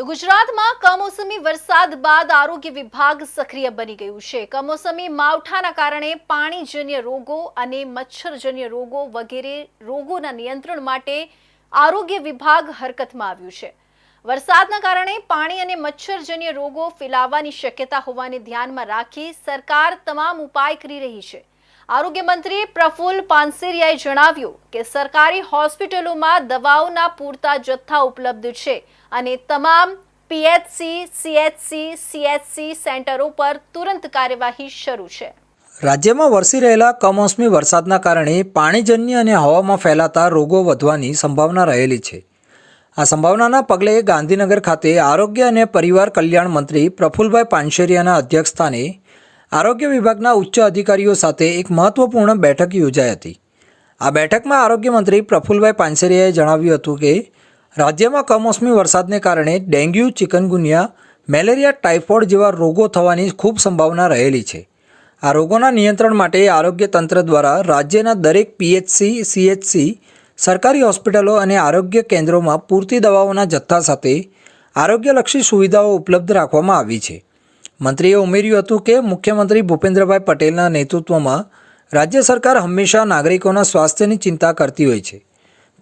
તો ગુજરાતમાં કમોસમી વરસાદ બાદ આરોગ્ય વિભાગ સક્રિય બની ગયું છે। કમોસમી માવઠાના કારણે પાણીજન્ય રોગો અને મચ્છરજન્ય રોગો વગેરે રોગોના નિયંત્રણ માટે આરોગ્ય વિભાગ હરકતમાં આવ્યું છે। વરસાદના કારણે પાણી અને મચ્છરજન્ય રોગો ફેલાવાની શક્યતા હોવાને ધ્યાનમાં રાખી સરકાર તમામ ઉપાય કરી રહી છે। આરોગ્ય મંત્રી પ્રફુલ્લ પાનસેરિયાએ જણાવ્યું કે સરકારી હોસ્પિટલોમાં દવાઓના પૂરતા જથ્થા ઉપલબ્ધ છે અને તમામ પીએચસી, સીએચસી, સીએચસી સેન્ટરો પર તુરંત કાર્યવાહી શરૂ છે। રાજ્યમાં વરસી રહેલા કમોસમી વરસાદના કારણે પાણીજન્ય અને હવામાં ફેલાતા રોગો વધવાની સંભાવના રહેલી છે। આ સંભાવનાના પગલે ગાંધીનગર ખાતે આરોગ્ય અને પરિવાર કલ્યાણ મંત્રી પ્રફુલ્લભાઈ પાનસેરિયાના અધ્યક્ષસ્થાને આરોગ્ય વિભાગના ઉચ્ચ અધિકારીઓ સાથે એક મહત્વપૂર્ણ બેઠક યોજાઈ હતી। આ બેઠકમાં આરોગ્ય મંત્રી પ્રફુલ્લભાઈ પાનસેરિયાએ જણાવ્યું હતું કે રાજ્યમાં કમોસમી વરસાદને કારણે ડેન્ગ્યુ, ચિકનગુનિયા, મેલેરિયા, ટાઇફોઇડ જેવા રોગો થવાની ખૂબ સંભાવના રહેલી છે। આ રોગોના નિયંત્રણ માટે આરોગ્ય તંત્ર દ્વારા રાજ્યના દરેક પીએચસી, સીએચસી, સરકારી હોસ્પિટલો અને આરોગ્ય કેન્દ્રોમાં પૂરતી દવાઓના જથ્થા સાથે આરોગ્યલક્ષી સુવિધાઓ ઉપલબ્ધ રાખવામાં આવી છે। મંત્રીએ ઉમેર્યું હતું કે મુખ્યમંત્રી ભૂપેન્દ્રભાઈ પટેલના નેતૃત્વમાં રાજ્ય સરકાર હંમેશા નાગરિકોના સ્વાસ્થ્યની ચિંતા કરતી હોય છે,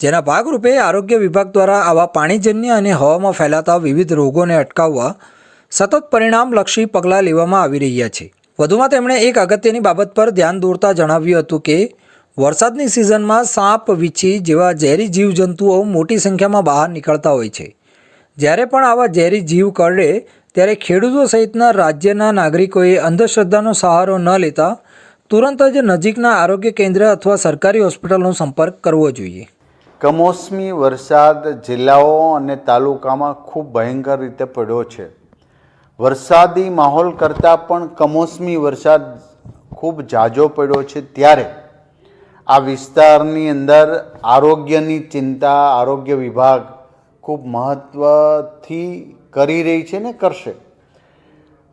જેના ભાગરૂપે આરોગ્ય વિભાગ દ્વારા આવા પાણીજન્ય અને હવામાં ફેલાતા વિવિધ રોગોને અટકાવવા સતત પરિણામલક્ષી પગલાં લેવામાં આવી રહ્યા છે। વધુમાં તેમણે એક અગત્યની બાબત પર ધ્યાન દોરતા જણાવ્યું હતું કે વરસાદની સિઝનમાં સાપ, વીંછી જેવા ઝેરી જીવજંતુઓ મોટી સંખ્યામાં બહાર નીકળતા હોય છે। જ્યારે પણ આવા ઝેરી જીવ કરડે ત્યારે ખેડૂતો સહિતના રાજ્યના નાગરિકોએ અંધશ્રદ્ધાનો સહારો ન લેતા તુરંત જ નજીકના આરોગ્ય કેન્દ્ર અથવા સરકારી હોસ્પિટલનો સંપર્ક કરવો જોઈએ। કમોસમી વરસાદ જિલ્લાઓ અને તાલુકામાં ખૂબ ભયંકર રીતે પડ્યો છે। વરસાદી માહોલ કરતાં પણ કમોસમી વરસાદ ખૂબ ઝાઝો પડ્યો છે, ત્યારે આ વિસ્તારની અંદર આરોગ્યની ચિંતા આરોગ્ય વિભાગ ખૂબ મહત્ત્વથી કરી રહી છે ને કરશે।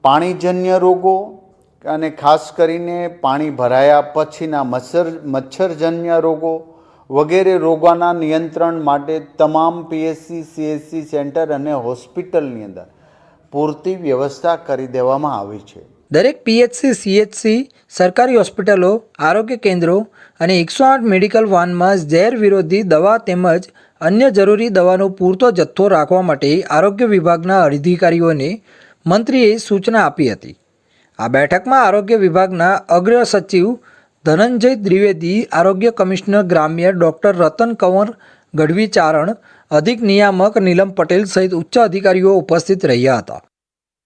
પાણીજન્ય રોગો અને ખાસ કરીને પાણી ભરાયા પછીના મચ્છરજન્ય રોગો વગેરે રોગોના નિયંત્રણ માટે તમામ પીએચસી, સીએચસી સેન્ટર અને હોસ્પિટલની અંદર પૂરતી વ્યવસ્થા કરી દેવામાં આવી છે। દરેક પીએચસી, સીએચસી, સરકારી હોસ્પિટલો, આરોગ્ય કેન્દ્રો અને 108 મેડિકલ વાનમાં ઝેર વિરોધી દવા તેમજ અન્ય જરૂરી દવાનો પૂરતો જથ્થો રાખવા માટે આરોગ્ય વિભાગના અધિકારીઓને મંત્રીએ સૂચના આપી હતી। આ બેઠકમાં આરોગ્ય વિભાગના અગ્ર સચિવ ધનંજય દ્વિવેદી, આરોગ્ય કમિશનર ગ્રામ્ય ડૉક્ટર રતન કંવર ગઢવી ચારણ, અધિક નિયામક નીલમ પટેલ સહિત ઉચ્ચ અધિકારીઓ ઉપસ્થિત રહ્યા હતા।